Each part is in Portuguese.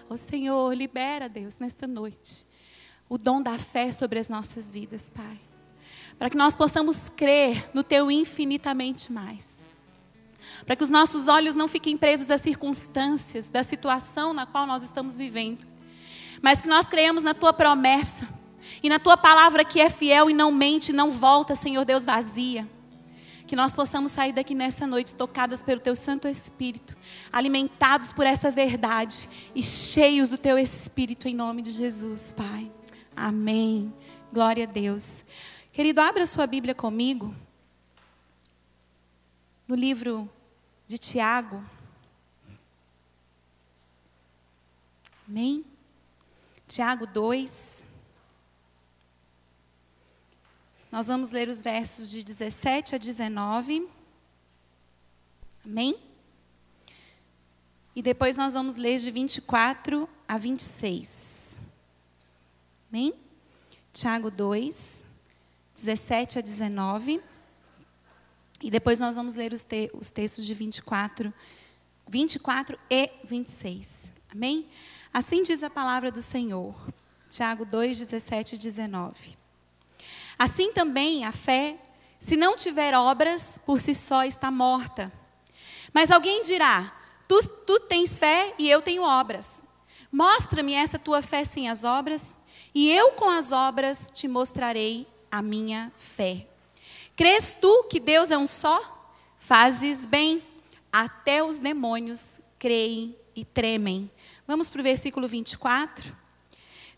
Ô Senhor, libera, Deus, nesta noite, o dom da fé sobre as nossas vidas, Pai. Para que nós possamos crer no Teu infinitamente mais. Para que os nossos olhos não fiquem presos às circunstâncias da situação na qual nós estamos vivendo. Mas que nós creiamos na Tua promessa. E na Tua palavra que é fiel e não mente, não volta, Senhor Deus, vazia. Que nós possamos sair daqui nessa noite tocadas pelo Teu Santo Espírito. Alimentados por essa verdade. E cheios do Teu Espírito em nome de Jesus, Pai. Amém. Glória a Deus. Querido, abra sua Bíblia comigo. No livro de Tiago. Amém? Tiago 2. Nós vamos ler os versos de 17 a 19. Amém? E depois nós vamos ler de 24 a 26. Amém? Tiago 2, 17 a 19. E depois nós vamos ler os textos de 24 e 26. Amém? Assim diz a palavra do Senhor. Tiago 2, 17 e 19. Assim também a fé, se não tiver obras, por si só está morta. Mas alguém dirá, tu tens fé e eu tenho obras. Mostra-me essa tua fé sem as obras, e eu com as obras te mostrarei a minha fé. Crês tu que Deus é um só? Fazes bem, até os demônios creem e tremem. Vamos para o versículo 24.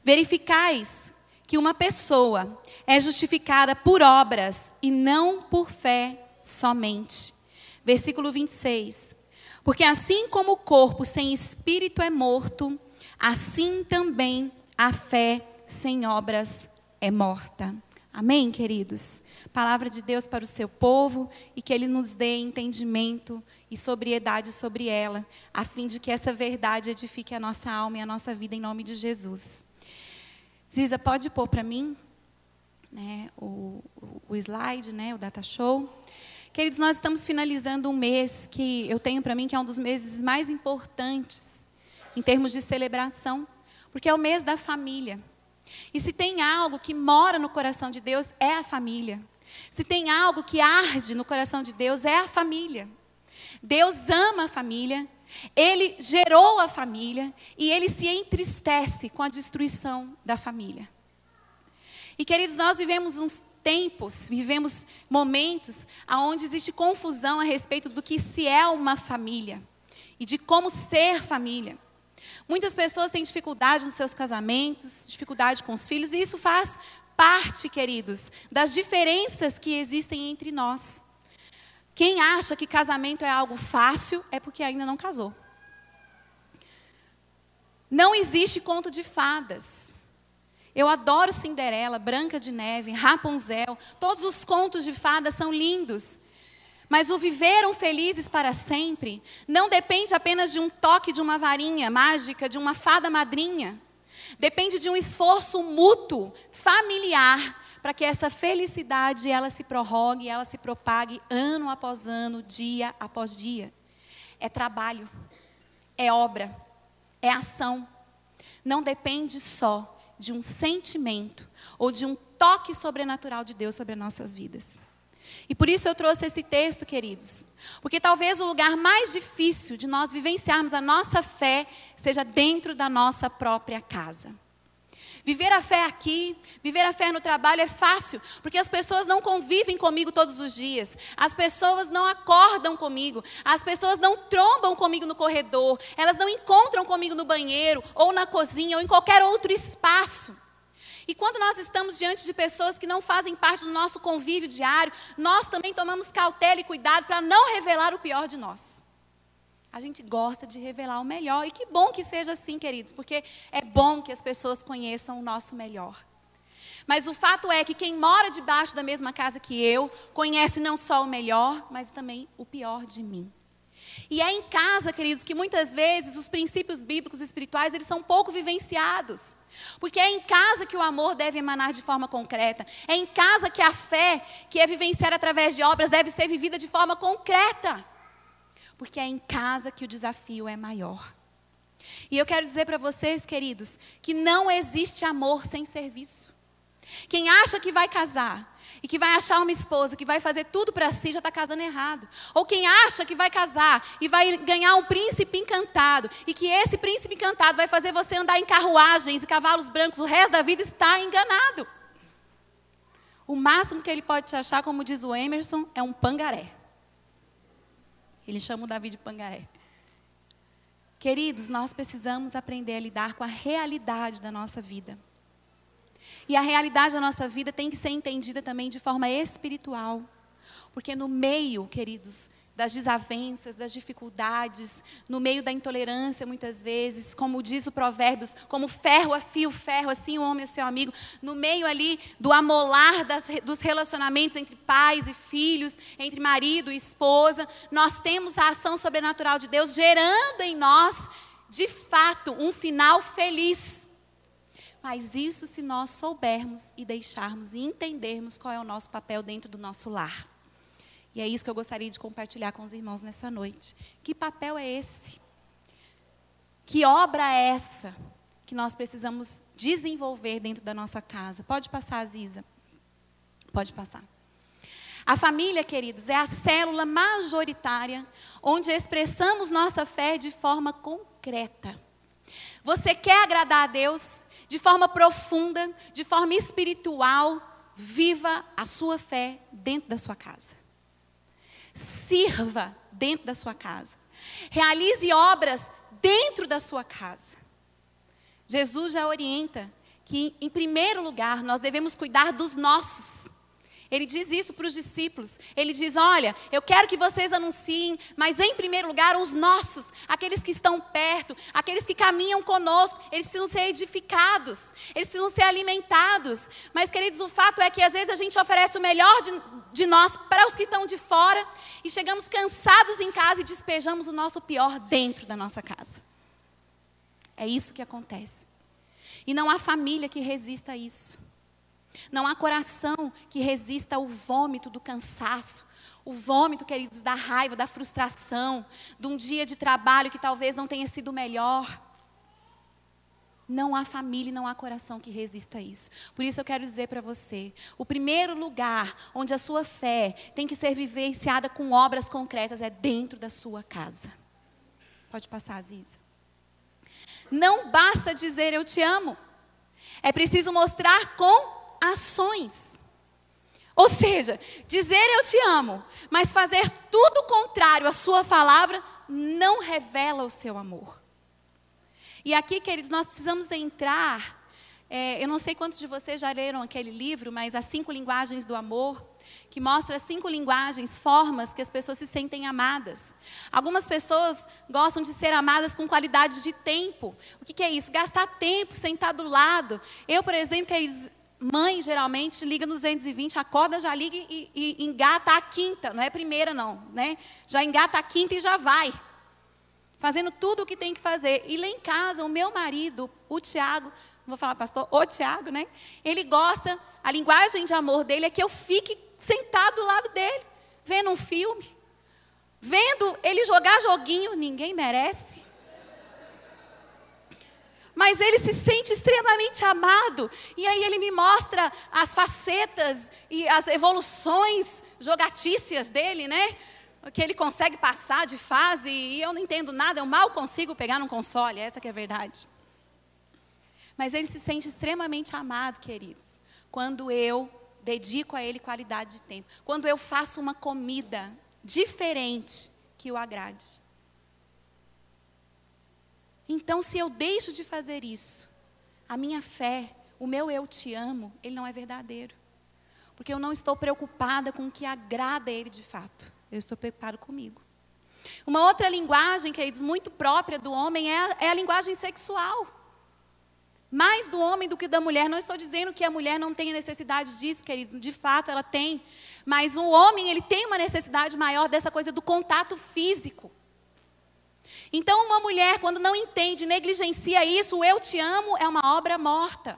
Verificais que uma pessoa é justificada por obras e não por fé somente. Versículo 26. Porque assim como o corpo sem espírito é morto, assim também a fé sem obras é morta. Amém, queridos? Palavra de Deus para o seu povo e que Ele nos dê entendimento e sobriedade sobre ela, a fim de que essa verdade edifique a nossa alma e a nossa vida em nome de Jesus. Ziza, pode pôr para mim, né, o slide, né, o data show. Queridos, nós estamos finalizando um mês que eu tenho para mim que é um dos meses mais importantes em termos de celebração, porque é o mês da família. E se tem algo que mora no coração de Deus, é a família. Se tem algo que arde no coração de Deus, é a família. Deus ama a família, Ele gerou a família e Ele se entristece com a destruição da família. E queridos, nós vivemos uns tempos, vivemos momentos onde existe confusão a respeito do que se é uma família e de como ser família. Muitas pessoas têm dificuldade nos seus casamentos, dificuldade com os filhos, e isso faz parte, queridos, das diferenças que existem entre nós. Quem acha que casamento é algo fácil é porque ainda não casou. Não existe conto de fadas. Eu adoro Cinderela, Branca de Neve, Rapunzel, todos os contos de fadas são lindos. Mas o viveram felizes para sempre não depende apenas de um toque de uma varinha mágica, de uma fada madrinha. Depende de um esforço mútuo, familiar, para que essa felicidade ela se prorrogue, ela se propague ano após ano, dia após dia. É trabalho, é obra, é ação. Não depende só de um sentimento ou de um toque sobrenatural de Deus sobre as nossas vidas. E por isso eu trouxe esse texto, queridos, porque talvez o lugar mais difícil de nós vivenciarmos a nossa fé seja dentro da nossa própria casa. Viver a fé aqui, viver a fé no trabalho é fácil, porque as pessoas não convivem comigo todos os dias, as pessoas não acordam comigo, as pessoas não trombam comigo no corredor, elas não encontram comigo no banheiro, ou na cozinha, ou em qualquer outro espaço. E quando nós estamos diante de pessoas que não fazem parte do nosso convívio diário, nós também tomamos cautela e cuidado para não revelar o pior de nós. A gente gosta de revelar o melhor, e que bom que seja assim, queridos, porque é bom que as pessoas conheçam o nosso melhor. Mas o fato é que quem mora debaixo da mesma casa que eu, conhece não só o melhor, mas também o pior de mim. E é em casa, queridos, que muitas vezes os princípios bíblicos e espirituais, eles são pouco vivenciados. Porque é em casa que o amor deve emanar de forma concreta. É em casa que a fé, que é vivenciada através de obras, deve ser vivida de forma concreta. Porque é em casa que o desafio é maior. E eu quero dizer para vocês, queridos, que não existe amor sem serviço. Quem acha que vai casar e que vai achar uma esposa que vai fazer tudo para si, já está casando errado. Ou quem acha que vai casar e vai ganhar um príncipe encantado, e que esse príncipe encantado vai fazer você andar em carruagens e cavalos brancos o resto da vida, está enganado. O máximo que ele pode te achar, como diz o Emerson, é um pangaré. Ele chama o Davi de pangaré. Queridos, nós precisamos aprender a lidar com a realidade da nossa vida. E a realidade da nossa vida tem que ser entendida também de forma espiritual. Porque no meio, queridos, das desavenças, das dificuldades, no meio da intolerância muitas vezes, como diz o Provérbios, como ferro afia o ferro, assim o homem é seu amigo, no meio ali do amolar dos relacionamentos entre pais e filhos, entre marido e esposa, nós temos a ação sobrenatural de Deus gerando em nós, de fato, um final feliz. Mas isso se nós soubermos e deixarmos e entendermos qual é o nosso papel dentro do nosso lar. E é isso que eu gostaria de compartilhar com os irmãos nessa noite. Que papel é esse? Que obra é essa que nós precisamos desenvolver dentro da nossa casa? Pode passar, Aziza. Pode passar. A família, queridos, é a célula majoritária onde expressamos nossa fé de forma concreta. Você quer agradar a Deus de forma profunda, de forma espiritual? Viva a sua fé dentro da sua casa. Sirva dentro da sua casa. Realize obras dentro da sua casa. Jesus já orienta que, em primeiro lugar, nós devemos cuidar dos nossos. Ele diz isso para os discípulos. Ele diz, olha, eu quero que vocês anunciem, mas em primeiro lugar os nossos, aqueles que estão perto, aqueles que caminham conosco, eles precisam ser edificados, eles precisam ser alimentados. Mas, queridos, o fato é que às vezes a gente oferece o melhor de nós para os que estão de fora e chegamos cansados em casa e despejamos o nosso pior dentro da nossa casa. É isso que acontece. E não há família que resista a isso. Não há coração que resista ao vômito do cansaço. O vômito, queridos, da raiva, da frustração, de um dia de trabalho que talvez não tenha sido o melhor. Não há família e não há coração que resista a isso. Por isso eu quero dizer para você, o primeiro lugar onde a sua fé tem que ser vivenciada com obras concretas é dentro da sua casa. Pode passar, Aziza. Não basta dizer eu te amo. É preciso mostrar com ações. Ou seja, dizer eu te amo, mas fazer tudo contrário à sua palavra, não revela o seu amor. E aqui, queridos, nós precisamos entrar, eu não sei quantos de vocês já leram aquele livro, mas As 5 Linguagens do Amor, que mostra as 5 linguagens, formas que as pessoas se sentem amadas. Algumas pessoas gostam de ser amadas com qualidade de tempo. O que é isso? Gastar tempo, sentar do lado. Eu, por exemplo, queridos, mãe geralmente liga no 220, acorda, já liga e engata a quinta, não é a primeira não, né? Já engata a quinta e já vai, fazendo tudo o que tem que fazer. E lá em casa, o meu marido, o Tiago, não vou falar pastor, o Tiago, né? Ele gosta, a linguagem de amor dele é que eu fique sentado do lado dele, vendo um filme, vendo ele jogar joguinho, ninguém merece. Mas ele se sente extremamente amado. E aí ele me mostra as facetas e as evoluções jogatícias dele, né? Que ele consegue passar de fase e eu não entendo nada, eu mal consigo pegar num console, essa que é a verdade. Mas ele se sente extremamente amado, queridos, quando eu dedico a ele qualidade de tempo. Quando eu faço uma comida diferente que o agrade. Então, se eu deixo de fazer isso, a minha fé, o meu eu te amo, ele não é verdadeiro. Porque eu não estou preocupada com o que agrada a ele de fato. Eu estou preocupado comigo. Uma outra linguagem, queridos, muito própria do homem é a linguagem sexual. Mais do homem do que da mulher. Não estou dizendo que a mulher não tenha necessidade disso, queridos. De fato, ela tem. Mas o homem, ele tem uma necessidade maior dessa coisa do contato físico. Então, uma mulher, quando não entende, negligencia isso, o eu te amo é uma obra morta.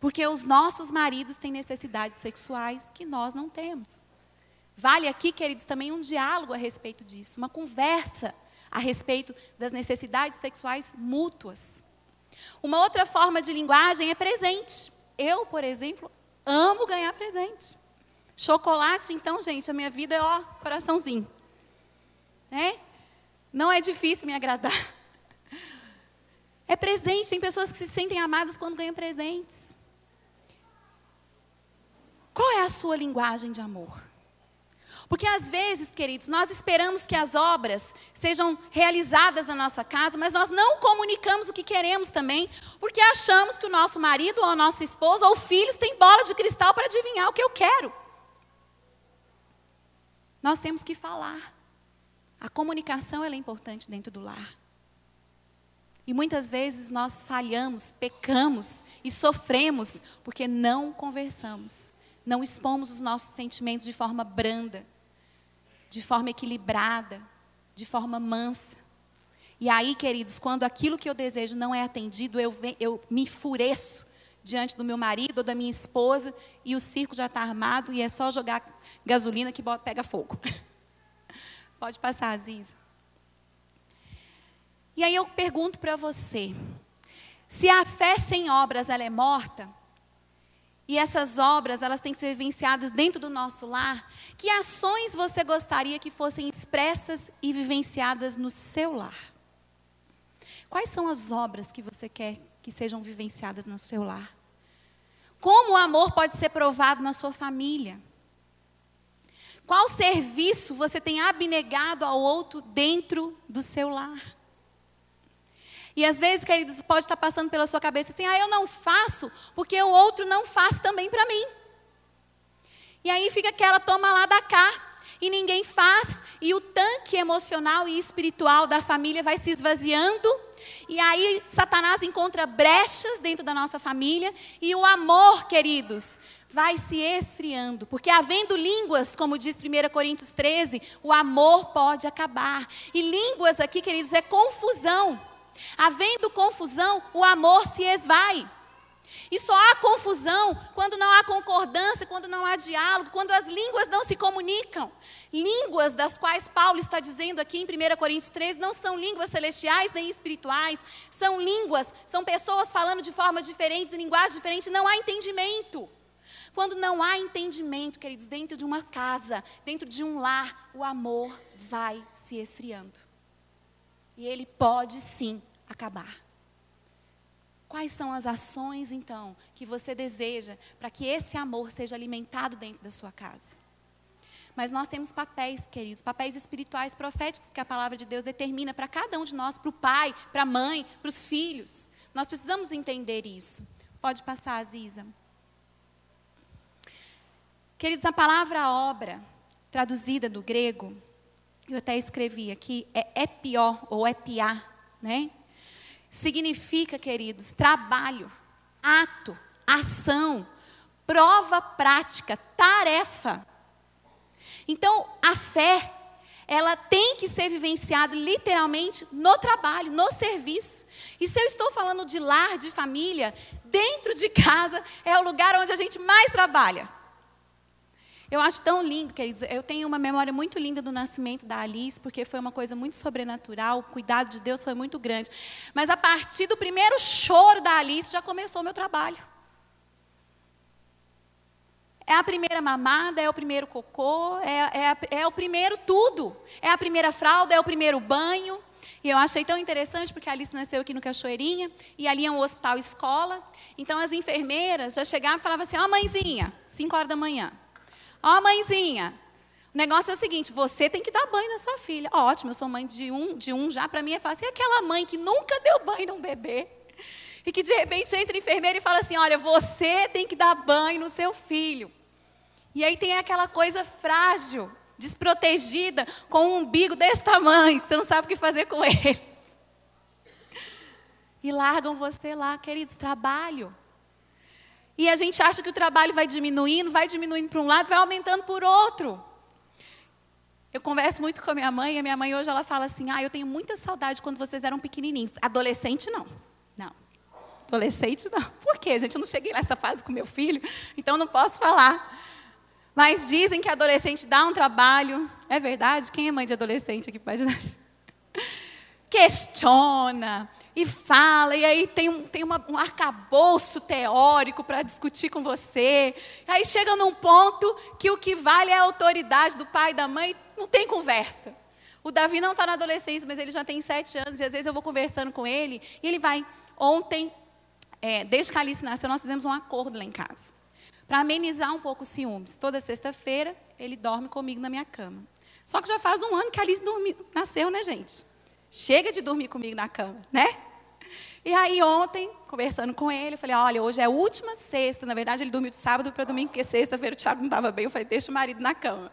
Porque os nossos maridos têm necessidades sexuais que nós não temos. Vale aqui, queridos, também um diálogo a respeito disso, uma conversa a respeito das necessidades sexuais mútuas. Uma outra forma de linguagem é presente. Eu, por exemplo, amo ganhar presente. Chocolate, então, gente, a minha vida é, ó, coraçãozinho. Né? Não é difícil me agradar. É presente, tem pessoas que se sentem amadas quando ganham presentes. Qual é a sua linguagem de amor? Porque às vezes, queridos, nós esperamos que as obras sejam realizadas na nossa casa, mas nós não comunicamos o que queremos também, porque achamos que o nosso marido, ou a nossa esposa, ou filhos têm bola de cristal para adivinhar o que eu quero. Nós temos que falar. A comunicação ela é importante dentro do lar. E muitas vezes nós falhamos, pecamos e sofremos porque não conversamos. Não expomos os nossos sentimentos de forma branda, de forma equilibrada, de forma mansa. E aí, queridos, quando aquilo que eu desejo não é atendido, eu me enfureço diante do meu marido ou da minha esposa e o circo já está armado e é só jogar gasolina que pega fogo. Pode passar, Aziza. E aí eu pergunto para você, se a fé sem obras ela é morta, e essas obras elas têm que ser vivenciadas dentro do nosso lar, que ações você gostaria que fossem expressas e vivenciadas no seu lar? Quais são as obras que você quer que sejam vivenciadas no seu lar? Como o amor pode ser provado na sua família? Qual serviço você tem abnegado ao outro dentro do seu lar? E às vezes, queridos, pode estar passando pela sua cabeça assim, eu não faço porque o outro não faz também para mim. E aí fica aquela toma lá da cá, e ninguém faz, e o tanque emocional e espiritual da família vai se esvaziando, e aí Satanás encontra brechas dentro da nossa família, e o amor, queridos, vai se esfriando, porque havendo línguas, como diz 1 Coríntios 13, o amor pode acabar. E línguas aqui, queridos, é confusão. Havendo confusão, o amor se esvai. E só há confusão quando não há concordância, quando não há diálogo, quando as línguas não se comunicam. Línguas das quais Paulo está dizendo aqui em 1 Coríntios 13, não são línguas celestiais nem espirituais, são línguas, são pessoas falando de formas diferentes, em linguagens diferentes, não há entendimento. Quando não há entendimento, queridos, dentro de uma casa, dentro de um lar, o amor vai se esfriando. E ele pode sim acabar. Quais são as ações, então, que você deseja para que esse amor seja alimentado dentro da sua casa? Mas nós temos papéis, queridos, papéis espirituais, proféticos que a palavra de Deus determina para cada um de nós, para o pai, para a mãe, para os filhos. Nós precisamos entender isso. Pode passar, Aziza. Queridos, a palavra obra, traduzida do grego, eu até escrevi aqui, é pior ou é piá, né? Significa, queridos, trabalho, ato, ação, prova prática, tarefa. Então, a fé, ela tem que ser vivenciada literalmente no trabalho, no serviço. E se eu estou falando de lar, de família, dentro de casa é o lugar onde a gente mais trabalha. Eu acho tão lindo, queridos, eu tenho uma memória muito linda do nascimento da Alice, porque foi uma coisa muito sobrenatural, o cuidado de Deus foi muito grande. Mas a partir do primeiro choro da Alice, já começou o meu trabalho. É a primeira mamada, é o primeiro cocô, é o primeiro tudo. É a primeira fralda, é o primeiro banho. E eu achei tão interessante, porque a Alice nasceu aqui no Cachoeirinha, e ali é um hospital escola. Então as enfermeiras já chegavam e falavam assim, mãezinha, 5 horas da manhã. Mãezinha, o negócio é o seguinte, você tem que dar banho na sua filha. Ótimo, eu sou mãe de um já, para mim é fácil. E aquela mãe que nunca deu banho num bebê, e que de repente entra a enfermeira e fala assim, olha, você tem que dar banho no seu filho. E aí tem aquela coisa frágil, desprotegida, com um umbigo desse tamanho, que você não sabe o que fazer com ele. E largam você lá, queridos, trabalho. E a gente acha que o trabalho vai diminuindo para um lado, vai aumentando por outro. Eu converso muito com a minha mãe, e a minha mãe hoje ela fala assim, eu tenho muita saudade quando vocês eram pequenininhos. Adolescente não. Não. Adolescente não. Por quê? Gente, eu não cheguei nessa fase com meu filho, então não posso falar. Mas dizem que adolescente dá um trabalho. É verdade? Quem é mãe de adolescente aqui pode dar? questiona e fala, e aí tem um arcabouço teórico para discutir com você. Aí chega num ponto que o que vale é a autoridade do pai e da mãe, não tem conversa. O Davi não está na adolescência, mas ele já tem 7 anos, e às vezes eu vou conversando com ele, e ele vai. Ontem, desde que a Alice nasceu, nós fizemos um acordo lá em casa, para amenizar um pouco os ciúmes. Toda sexta-feira, ele dorme comigo na minha cama. Só que já faz 1 ano que a Alice nasceu, né, gente? Chega de dormir comigo na cama, né? E aí ontem, conversando com ele, eu falei, olha, hoje é a última sexta. Na verdade, ele dormiu de sábado para domingo, porque sexta-feira o Thiago não estava bem. Eu falei, deixa o marido na cama.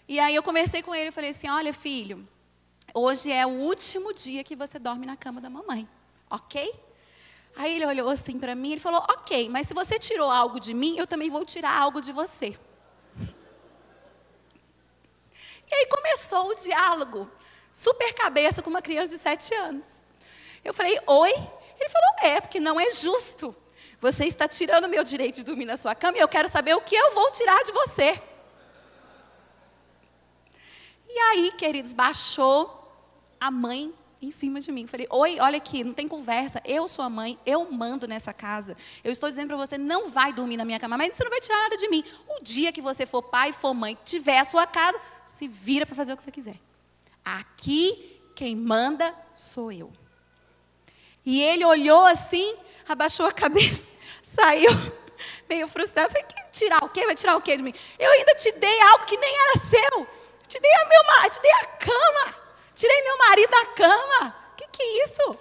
E aí eu conversei com ele, eu falei assim, olha, filho, hoje é o último dia que você dorme na cama da mamãe, ok? Aí ele olhou assim para mim, ele falou, ok, mas se você tirou algo de mim, eu também vou tirar algo de você. E aí começou o diálogo, super cabeça com uma criança de 7 anos. Eu falei, oi? Ele falou, porque não é justo. Você está tirando o meu direito de dormir na sua cama e eu quero saber o que eu vou tirar de você. E aí, queridos, baixou a mãe em cima de mim. Falei, oi, olha aqui, não tem conversa. Eu sou a mãe, eu mando nessa casa. Eu estou dizendo para você, não vai dormir na minha cama, mas você não vai tirar nada de mim. O dia que você for pai, for mãe, tiver a sua casa, se vira para fazer o que você quiser. Aqui, quem manda sou eu. E ele olhou assim, abaixou a cabeça, saiu meio frustrado. Falei, tirar o quê? Vai tirar o quê de mim? Eu ainda te dei algo que nem era seu. Te dei a cama. Tirei meu marido da cama. Que é isso?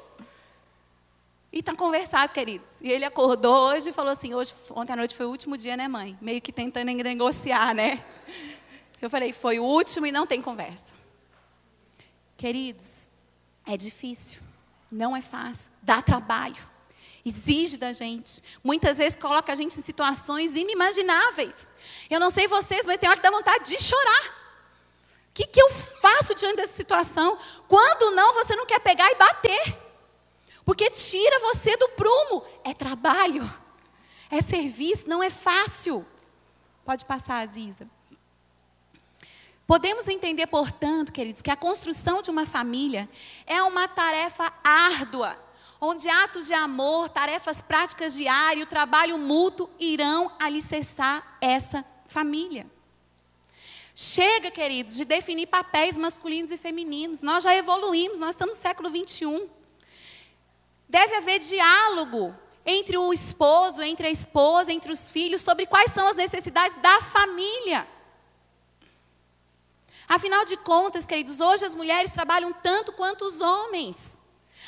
E está conversado, queridos. E ele acordou hoje e falou assim, ontem à noite foi o último dia, né, mãe? Meio que tentando negociar, né? Eu falei, foi o último e não tem conversa. Queridos, é difícil. Não é fácil. Dá trabalho. Exige da gente. Muitas vezes coloca a gente em situações inimagináveis. Eu não sei vocês, mas tem hora que dá vontade de chorar. O que eu faço diante dessa situação? Quando não, você não quer pegar e bater. Porque tira você do prumo. É trabalho. É serviço, não é fácil. Pode passar, Aziza. Podemos entender, portanto, queridos, que a construção de uma família é uma tarefa árdua, onde atos de amor, tarefas práticas diárias, o trabalho mútuo irão alicerçar essa família. Chega, queridos, de definir papéis masculinos e femininos. Nós já evoluímos, nós estamos no século 21. Deve haver diálogo entre o esposo, entre a esposa, entre os filhos, sobre quais são as necessidades da família. Afinal de contas, queridos, hoje as mulheres trabalham tanto quanto os homens.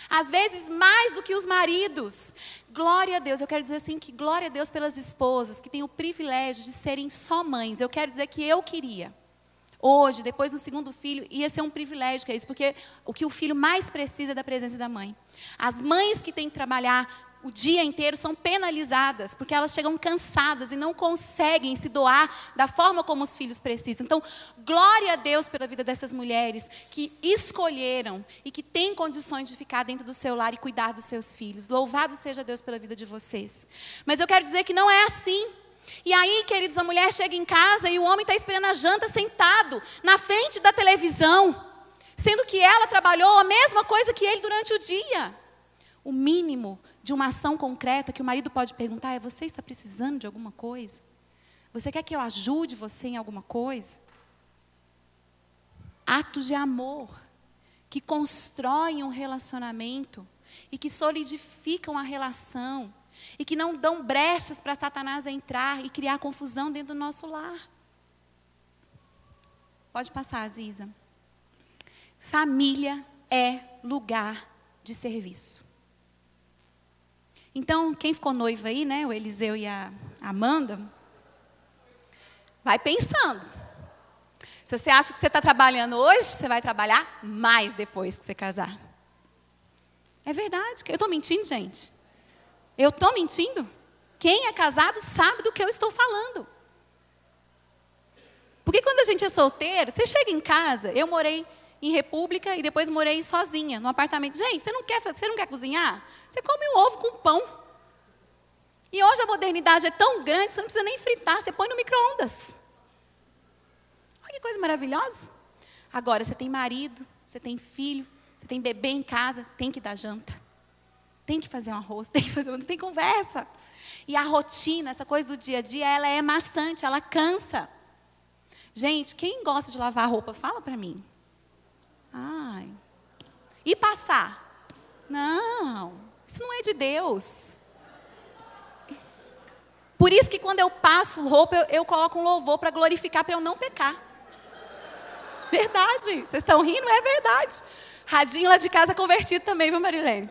Às vezes mais do que os maridos. Glória a Deus, eu quero dizer assim que glória a Deus pelas esposas que têm o privilégio de serem só mães. Eu quero dizer que eu queria. Hoje, depois do 2º filho, ia ser um privilégio, que é isso, porque o que o filho mais precisa é da presença da mãe. As mães que têm que trabalhar o dia inteiro são penalizadas, porque elas chegam cansadas e não conseguem se doar da forma como os filhos precisam. Então, glória a Deus pela vida dessas mulheres que escolheram e que têm condições de ficar dentro do seu lar e cuidar dos seus filhos. Louvado seja Deus pela vida de vocês. Mas eu quero dizer que não é assim. E aí, queridos, a mulher chega em casa e o homem está esperando a janta sentado na frente da televisão, sendo que ela trabalhou a mesma coisa que ele durante o dia. O mínimo de uma ação concreta que o marido pode perguntar é: você está precisando de alguma coisa? Você quer que eu ajude você em alguma coisa? Atos de amor que constroem um relacionamento e que solidificam a relação e que não dão brechas para Satanás entrar e criar confusão dentro do nosso lar. Pode passar, Aziza. Família é lugar de serviço. Então, quem ficou noiva aí, né, o Eliseu e a Amanda, vai pensando. Se você acha que você está trabalhando hoje, você vai trabalhar mais depois que você casar. É verdade. Eu estou mentindo, gente? Eu estou mentindo? Quem é casado sabe do que eu estou falando. Porque quando a gente é solteiro, você chega em casa, eu morei em República e depois morei sozinha, num apartamento. Gente, você não quer cozinhar? Você come um ovo com pão. E hoje a modernidade é tão grande, você não precisa nem fritar, você põe no micro-ondas. Olha que coisa maravilhosa. Agora, você tem marido, você tem filho, Você tem bebê em casa, tem que dar janta. Tem que fazer um arroz, não tem conversa. E a rotina, essa coisa do dia a dia, ela é maçante, ela cansa. Gente, quem gosta de lavar roupa, fala para mim. Ai. E passar? Não, isso não é de Deus. Por isso que quando eu passo roupa, eu coloco um louvor para glorificar, para eu não pecar. Verdade, vocês estão rindo? É verdade. Radinho lá de casa convertido também, viu, Marilene?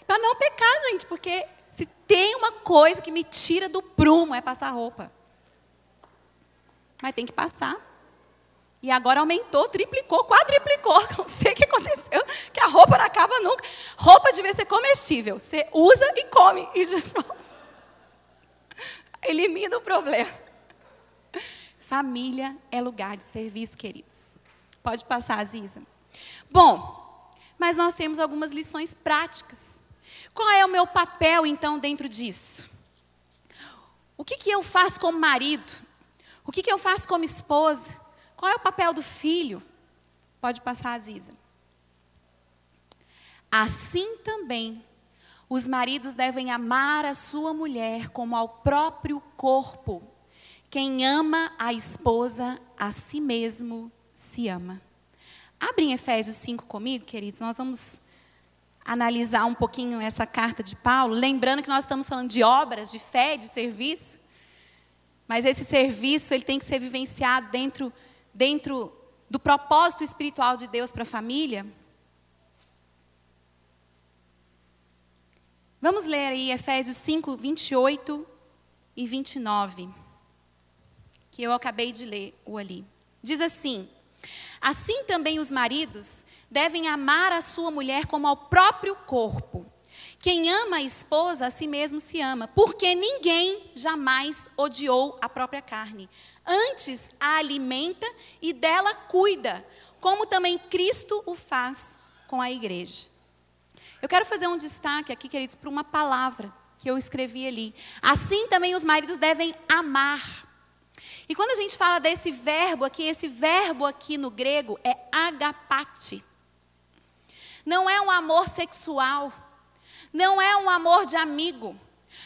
Para não pecar, gente, porque se tem uma coisa que me tira do prumo é passar roupa. Mas tem que passar. E agora aumentou, triplicou, quadriplicou. Não sei o que aconteceu, que a roupa não acaba nunca. Roupa devia ser comestível. Você usa e come. E já elimina o problema. Família é lugar de serviço, queridos. Pode passar, Aziza. Bom, mas nós temos algumas lições práticas. Qual é o meu papel, então, dentro disso? O que eu faço como marido? O que eu faço como esposa? Qual é o papel do filho? Pode passar, Aziza. Assim também, os maridos devem amar a sua mulher como ao próprio corpo. Quem ama a esposa, a si mesmo se ama. Abrem Efésios 5 comigo, queridos. Nós vamos analisar um pouquinho essa carta de Paulo. Lembrando que nós estamos falando de obras, de fé, de serviço. Mas esse serviço ele tem que ser vivenciado dentro do propósito espiritual de Deus para a família. Vamos ler aí Efésios 5, 28 e 29. Que eu acabei de ler ali. Diz assim: assim também os maridos devem amar a sua mulher como ao próprio corpo. Quem ama a esposa, a si mesmo se ama, porque ninguém jamais odiou a própria carne. Antes a alimenta e dela cuida, como também Cristo o faz com a igreja. Eu quero fazer um destaque aqui, queridos, para uma palavra que eu escrevi ali. Assim também os maridos devem amar. E quando a gente fala desse verbo aqui, esse verbo aqui no grego é agapate. Não é um amor sexual. Não é um amor de amigo.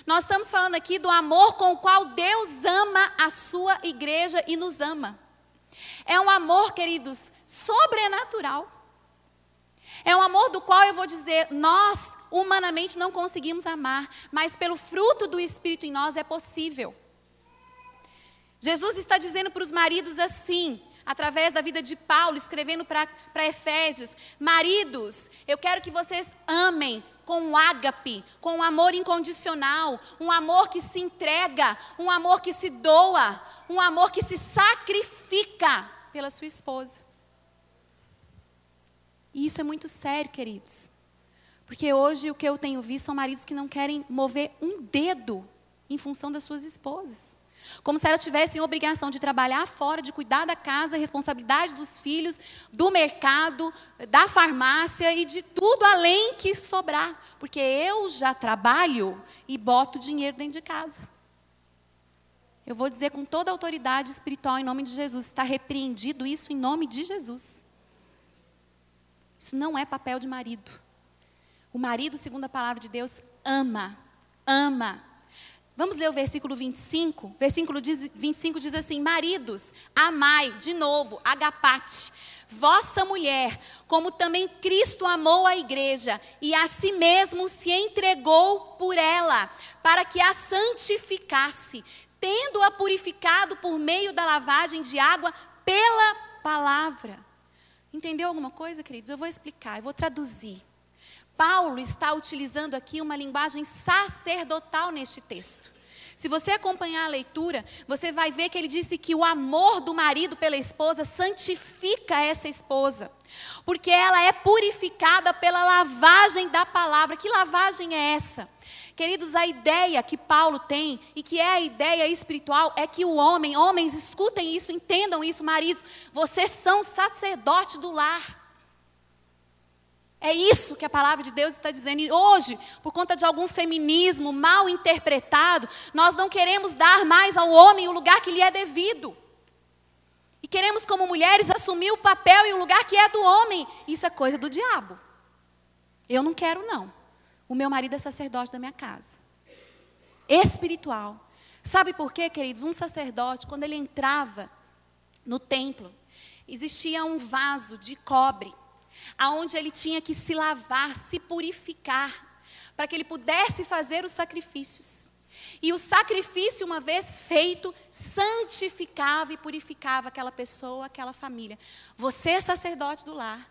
Nós estamos falando aqui do amor com o qual Deus ama a sua igreja e nos ama. É um amor, queridos, sobrenatural. É um amor do qual eu vou dizer, nós humanamente não conseguimos amar, mas pelo fruto do Espírito em nós é possível. Jesus está dizendo para os maridos assim, através da vida de Paulo, escrevendo para Efésios: maridos, eu quero que vocês amem com ágape, com um amor incondicional, um amor que se entrega, um amor que se doa, um amor que se sacrifica pela sua esposa. E isso é muito sério, queridos, porque hoje o que eu tenho visto são maridos que não querem mover um dedo em função das suas esposas. Como se elas tivessem obrigação de trabalhar fora, de cuidar da casa, responsabilidade dos filhos, do mercado, da farmácia e de tudo além que sobrar. Porque eu já trabalho e boto dinheiro dentro de casa. Eu vou dizer com toda a autoridade espiritual em nome de Jesus, está repreendido isso em nome de Jesus. Isso não é papel de marido. O marido, segundo a palavra de Deus, ama. Vamos ler o versículo 25? Versículo 25 diz assim: maridos, amai, de novo, agapate, vossa mulher, como também Cristo amou a igreja, e a si mesmo se entregou por ela, para que a santificasse, tendo-a purificado por meio da lavagem de água pela palavra. Entendeu alguma coisa, queridos? Eu vou explicar, eu vou traduzir. Paulo está utilizando aqui uma linguagem sacerdotal neste texto. Se você acompanhar a leitura, você vai ver que ele disse que o amor do marido pela esposa santifica essa esposa, porque ela é purificada pela lavagem da palavra. Que lavagem é essa? Queridos, a ideia que Paulo tem, e que é a ideia espiritual, é que o homem, homens, escutem isso, entendam isso, maridos, vocês são sacerdotes do lar. É isso que a palavra de Deus está dizendo. E hoje, por conta de algum feminismo mal interpretado, nós não queremos dar mais ao homem o lugar que lhe é devido. E queremos, como mulheres, assumir o papel e o lugar que é do homem. Isso é coisa do diabo. Eu não quero, não. O meu marido é sacerdote da minha casa. Espiritual. Sabe por quê, queridos? Um sacerdote, quando ele entrava no templo, existia um vaso de cobre, aonde ele tinha que se lavar, se purificar, para que ele pudesse fazer os sacrifícios. E o sacrifício, uma vez feito, santificava e purificava aquela pessoa, aquela família. Você é sacerdote do lar.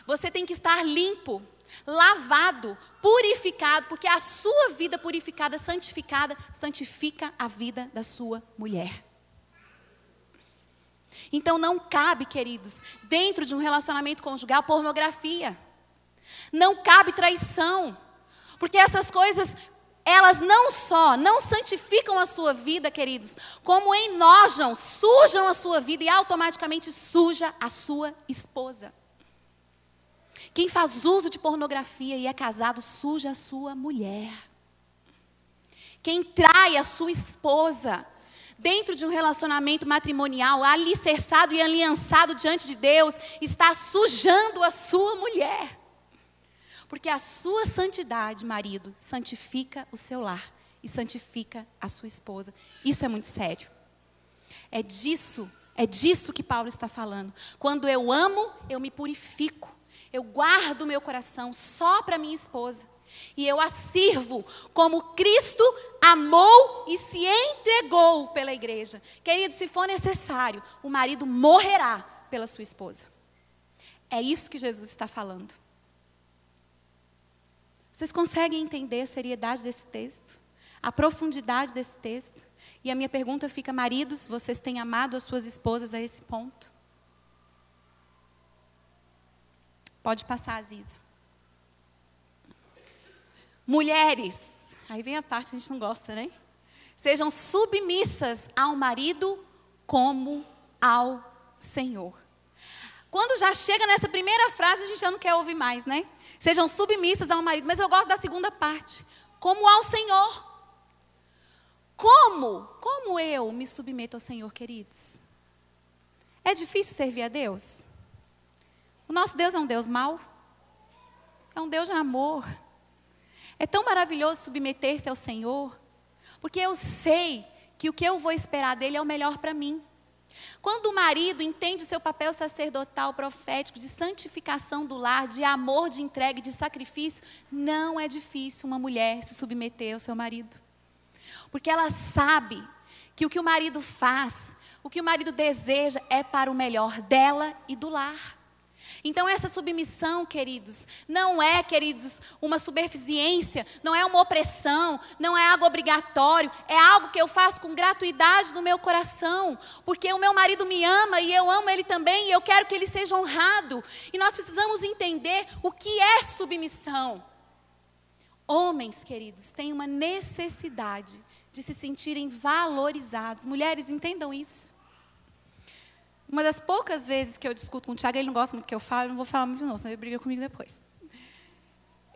Você tem que estar limpo, lavado, purificado, porque a sua vida purificada, santificada, santifica a vida da sua mulher. Então não cabe, queridos, dentro de um relacionamento conjugal, pornografia. Não cabe traição. Porque essas coisas, elas não só não santificam a sua vida, queridos, como enojam, sujam a sua vida e automaticamente suja a sua esposa. Quem faz uso de pornografia e é casado, suja a sua mulher. Quem trai a sua esposa, dentro de um relacionamento matrimonial, alicerçado e aliançado diante de Deus, está sujando a sua mulher. Porque a sua santidade, marido, santifica o seu lar e santifica a sua esposa. Isso é muito sério. É disso que Paulo está falando. Quando eu amo, eu me purifico. Eu guardo o meu coração só para minha esposa. E eu a sirvo como Cristo amou e se entregou pela igreja. Querido, se for necessário, o marido morrerá pela sua esposa. É isso que Jesus está falando. Vocês conseguem entender a seriedade desse texto? A profundidade desse texto? E a minha pergunta fica, maridos, vocês têm amado as suas esposas a esse ponto? Pode passar, Aziza. Mulheres, aí vem a parte que a gente não gosta, né? Sejam submissas ao marido como ao Senhor. Quando já chega nessa primeira frase, a gente já não quer ouvir mais, né? Sejam submissas ao marido. Mas eu gosto da segunda parte. Como ao Senhor. Como eu me submeto ao Senhor, queridos? É difícil servir a Deus? O nosso Deus é um Deus mau? É um Deus de amor. É tão maravilhoso submeter-se ao Senhor, porque eu sei que o que eu vou esperar dele é o melhor para mim. Quando o marido entende o seu papel sacerdotal, profético, de santificação do lar, de amor, de entrega, de sacrifício, não é difícil uma mulher se submeter ao seu marido. Porque ela sabe que o marido faz, o que o marido deseja é para o melhor dela e do lar. Então essa submissão, queridos, não é, queridos, uma subserviência, não é uma opressão, não é algo obrigatório, é algo que eu faço com gratuidade no meu coração, porque o meu marido me ama e eu amo ele também e eu quero que ele seja honrado. E nós precisamos entender o que é submissão. Homens, queridos, têm uma necessidade de se sentirem valorizados. Mulheres, entendam isso. Uma das poucas vezes que eu discuto com o Thiago, ele não gosta muito que eu falo, eu não vou falar muito não, senão ele briga comigo depois.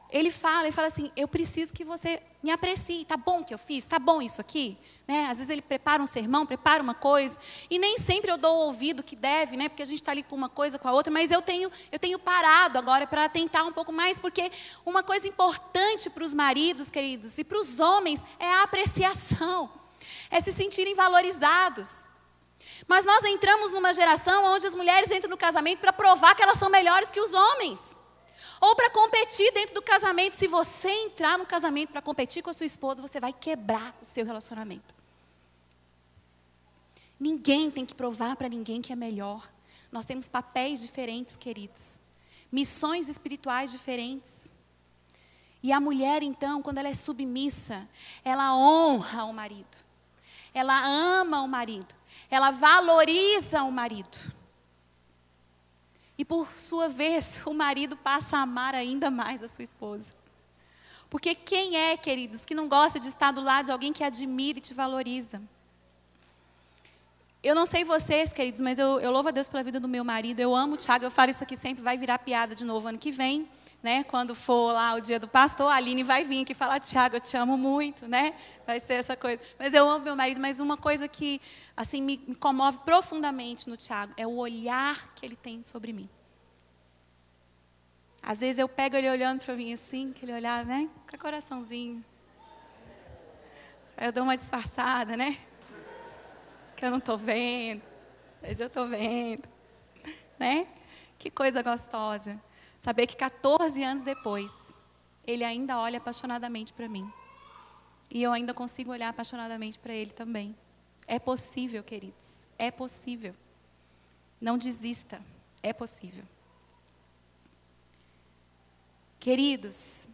Ele fala assim, eu preciso que você me aprecie, tá bom o que eu fiz? Tá bom isso aqui? Né? Às vezes ele prepara um sermão, prepara uma coisa, e nem sempre eu dou o ouvido que deve, né? Porque a gente está ali com uma coisa, com a outra, mas eu tenho parado agora para tentar um pouco mais, porque uma coisa importante para os maridos, queridos, e para os homens, é a apreciação, é se sentirem valorizados. Mas nós entramos numa geração onde as mulheres entram no casamento para provar que elas são melhores que os homens. Ou para competir dentro do casamento. Se você entrar no casamento para competir com a sua esposa, você vai quebrar o seu relacionamento. Ninguém tem que provar para ninguém que é melhor. Nós temos papéis diferentes, queridos. Missões espirituais diferentes. E a mulher, então, quando ela é submissa, ela honra o marido. Ela ama o marido. Ela valoriza o marido. E por sua vez, o marido passa a amar ainda mais a sua esposa. Porque quem é, queridos, que não gosta de estar do lado de alguém que admira e te valoriza? Eu não sei vocês, queridos, mas eu louvo a Deus pela vida do meu marido. Eu amo o Thiago, eu falo isso aqui sempre, vai virar piada de novo ano que vem. né? Quando for lá o dia do pastor, a Aline vai vir aqui falar, Tiago, eu te amo muito, né? Vai ser essa coisa. Mas eu amo meu marido, mas uma coisa que assim, me comove profundamente no Tiago é o olhar que ele tem sobre mim. Às vezes eu pego ele olhando para mim assim, aquele olhar, né? Com coraçãozinho. Aí eu dou uma disfarçada, né? Que eu não estou vendo, mas eu estou vendo, né? Que coisa gostosa. Saber que 14 anos depois, ele ainda olha apaixonadamente para mim. E eu ainda consigo olhar apaixonadamente para ele também. É possível, queridos. É possível. Não desista. É possível. Queridos,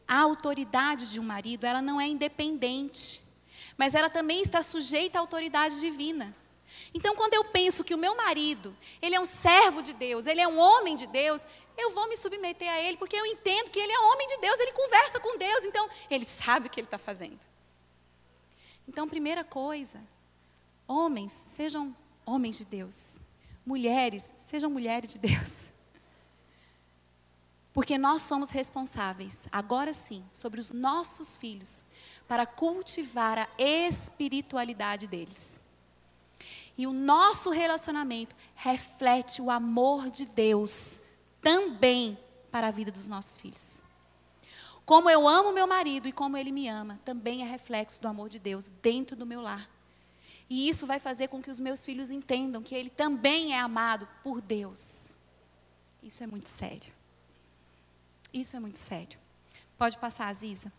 a autoridade de um marido, ela não é independente. Mas ela também está sujeita à autoridade divina. Então, quando eu penso que o meu marido, ele é um servo de Deus, ele é um homem de Deus, eu vou me submeter a ele, porque eu entendo que ele é homem de Deus, ele conversa com Deus, então ele sabe o que ele está fazendo. Então, primeira coisa, homens, sejam homens de Deus. Mulheres, sejam mulheres de Deus. Porque nós somos responsáveis, agora sim, sobre os nossos filhos, para cultivar a espiritualidade deles. E o nosso relacionamento reflete o amor de Deus também para a vida dos nossos filhos. Como eu amo meu marido e como ele me ama, também é reflexo do amor de Deus dentro do meu lar. E isso vai fazer com que os meus filhos entendam que ele também é amado por Deus. Isso é muito sério. Isso é muito sério. Pode passar, Aziza.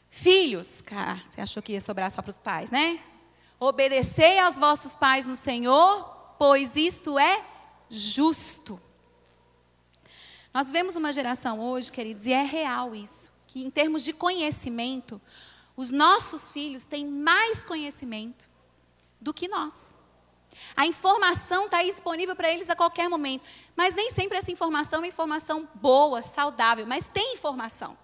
Filhos, cara, você achou que ia sobrar só para os pais, né? Obedecei aos vossos pais no Senhor, pois isto é justo. Nós vivemos uma geração hoje, queridos, e é real isso, que em termos de conhecimento, os nossos filhos têm mais conhecimento do que nós. A informação está aí disponível para eles a qualquer momento, mas nem sempre essa informação é informação boa, saudável, mas tem informação.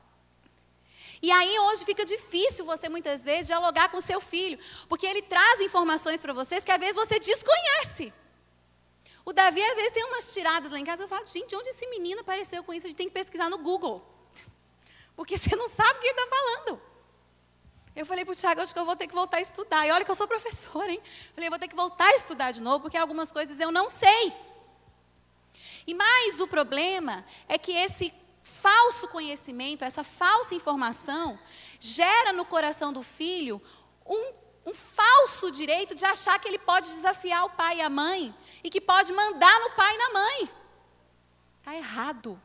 E aí hoje fica difícil você muitas vezes dialogar com o seu filho, porque ele traz informações para vocês que às vezes você desconhece. O Davi às vezes tem umas tiradas lá em casa, eu falo, gente, onde esse menino apareceu com isso? A gente tem que pesquisar no Google, porque você não sabe o que ele está falando. Eu falei para o Tiago, acho que eu vou ter que voltar a estudar. E olha que eu sou professora, hein? Falei, eu vou ter que voltar a estudar de novo, porque algumas coisas eu não sei. E mais o problema é que esse falso conhecimento, essa falsa informação, gera no coração do filho um falso direito de achar que ele pode desafiar o pai e a mãe, e que pode mandar no pai e na mãe. Está errado.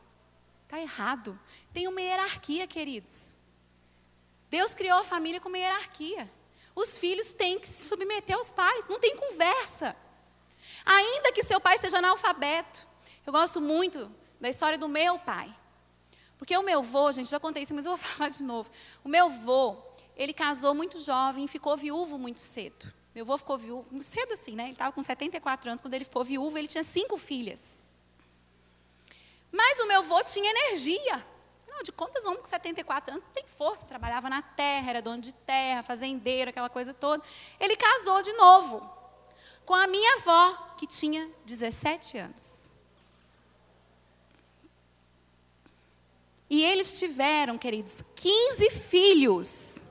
Está errado. Tem uma hierarquia, queridos. Deus criou a família com uma hierarquia. Os filhos têm que se submeter aos pais, não tem conversa. Ainda que seu pai seja analfabeto. Eu gosto muito da história do meu pai. Porque o meu avô, gente, já contei isso, mas eu vou falar de novo. O meu avô, ele casou muito jovem e ficou viúvo muito cedo. Meu avô ficou viúvo, cedo assim, né? Ele estava com 74 anos, quando ele ficou viúvo, ele tinha 5 filhas. Mas o meu avô tinha energia. Afinal de contas, homem com 74 anos tem força, trabalhava na terra, era dono de terra, fazendeiro, aquela coisa toda. Ele casou de novo com a minha avó, que tinha 17 anos. E eles tiveram, queridos, 15 filhos.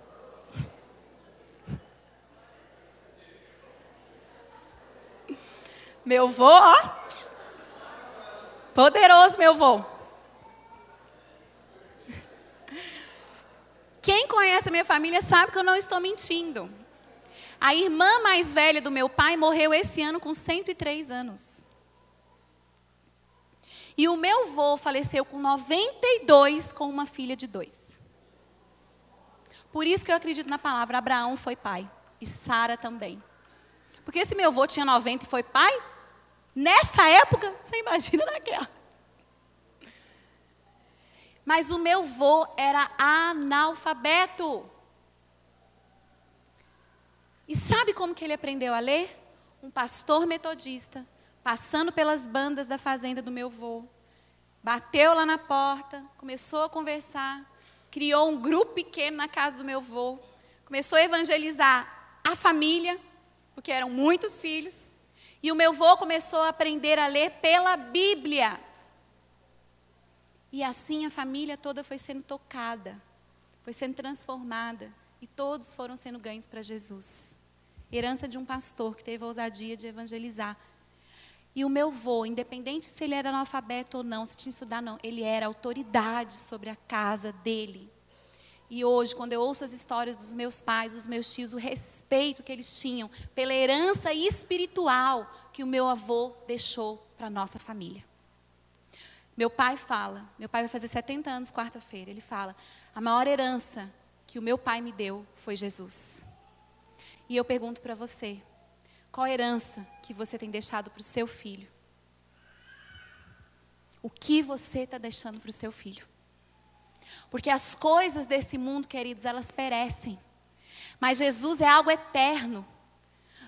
Meu avô, ó, poderoso meu avô. Quem conhece a minha família sabe que eu não estou mentindo. A irmã mais velha do meu pai morreu esse ano com 103 anos. E o meu avô faleceu com 92, com uma filha de 2. Por isso que eu acredito na palavra, Abraão foi pai. E Sara também. Porque se meu avô tinha 90 e foi pai, nessa época, você imagina naquela. Mas o meu avô era analfabeto. E sabe como que ele aprendeu a ler? Um pastor metodista, passando pelas bandas da fazenda do meu avô. Bateu lá na porta, começou a conversar, criou um grupo pequeno na casa do meu avô. Começou a evangelizar a família, porque eram muitos filhos. E o meu avô começou a aprender a ler pela Bíblia. E assim a família toda foi sendo tocada, foi sendo transformada, e todos foram sendo ganhos para Jesus. Herança de um pastor que teve a ousadia de evangelizar. E o meu avô, independente se ele era analfabeto ou não, se tinha que estudar não, ele era autoridade sobre a casa dele. E hoje, quando eu ouço as histórias dos meus pais, dos meus tios, o respeito que eles tinham pela herança espiritual que o meu avô deixou para a nossa família. Meu pai vai fazer 70 anos quarta-feira, ele fala, a maior herança que o meu pai me deu foi Jesus. E eu pergunto para você, qual a herança que você tem deixado para o seu filho? O que você está deixando para o seu filho? Porque as coisas desse mundo, queridos, elas perecem. Mas Jesus é algo eterno,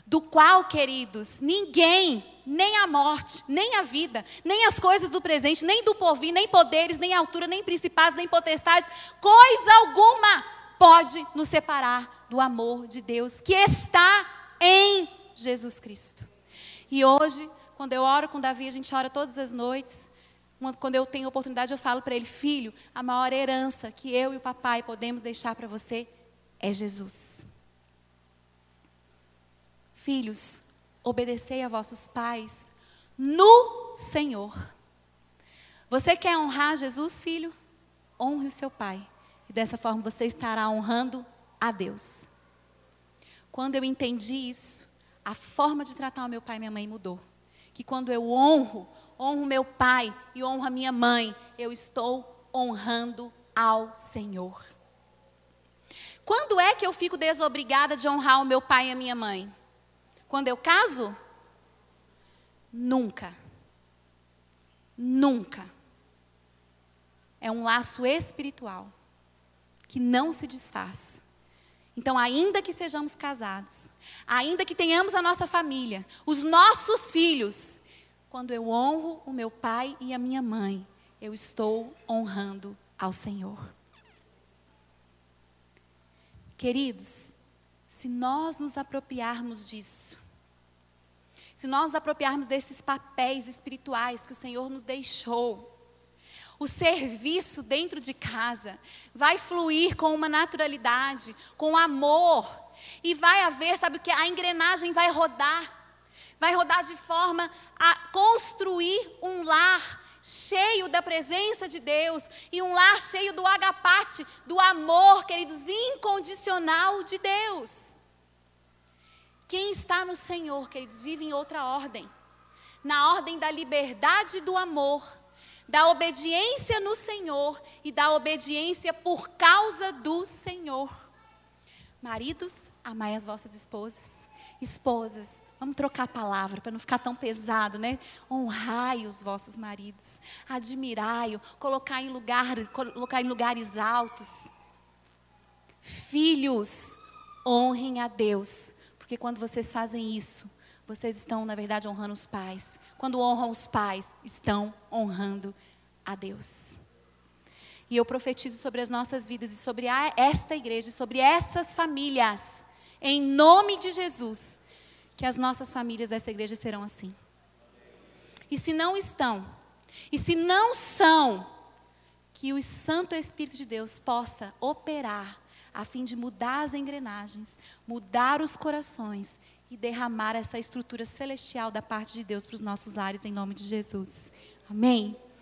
do qual, queridos, ninguém, nem a morte, nem a vida, nem as coisas do presente, nem do porvir, nem poderes, nem altura, nem principados, nem potestades, coisa alguma pode nos separar do amor de Deus que está em Jesus Cristo. E hoje, quando eu oro com Davi, a gente ora todas as noites. Quando eu tenho oportunidade, eu falo para ele, filho, a maior herança que eu e o papai podemos deixar para você é Jesus. Filhos, obedecei a vossos pais no Senhor. Você quer honrar Jesus, filho? Honre o seu pai. E dessa forma você estará honrando a Deus. Quando eu entendi isso, a forma de tratar o meu pai e minha mãe mudou. Que quando eu honro meu pai e honro a minha mãe, eu estou honrando ao Senhor. Quando é que eu fico desobrigada de honrar o meu pai e a minha mãe? Quando eu caso? Nunca. Nunca. É um laço espiritual que não se desfaz. Então, ainda que sejamos casados, ainda que tenhamos a nossa família, os nossos filhos, quando eu honro o meu pai e a minha mãe, eu estou honrando ao Senhor. Queridos, se nós nos apropriarmos disso, se nós nos apropriarmos desses papéis espirituais que o Senhor nos deixou, o serviço dentro de casa vai fluir com uma naturalidade, com amor, e vai haver, sabe o que? A engrenagem vai rodar de forma a construir um lar cheio da presença de Deus e um lar cheio do agapate, do amor, queridos, incondicional de Deus. Quem está no Senhor, queridos, vive em outra ordem. Na ordem da liberdade e do amor, da obediência no Senhor e da obediência por causa do Senhor. Maridos, amai as vossas esposas. Esposas, vamos trocar a palavra para não ficar tão pesado, né? Honrai os vossos maridos, admirai-o, colocar em lugares altos. Filhos, honrem a Deus, porque quando vocês fazem isso, vocês estão, na verdade, honrando os pais. Quando honram os pais, estão honrando a Deus. E eu profetizo sobre as nossas vidas e sobre esta igreja, sobre essas famílias, em nome de Jesus, que as nossas famílias dessa igreja serão assim. E se não estão, e se não são, que o Santo Espírito de Deus possa operar a fim de mudar as engrenagens, mudar os corações e derramar essa estrutura celestial da parte de Deus para os nossos lares, em nome de Jesus. Amém?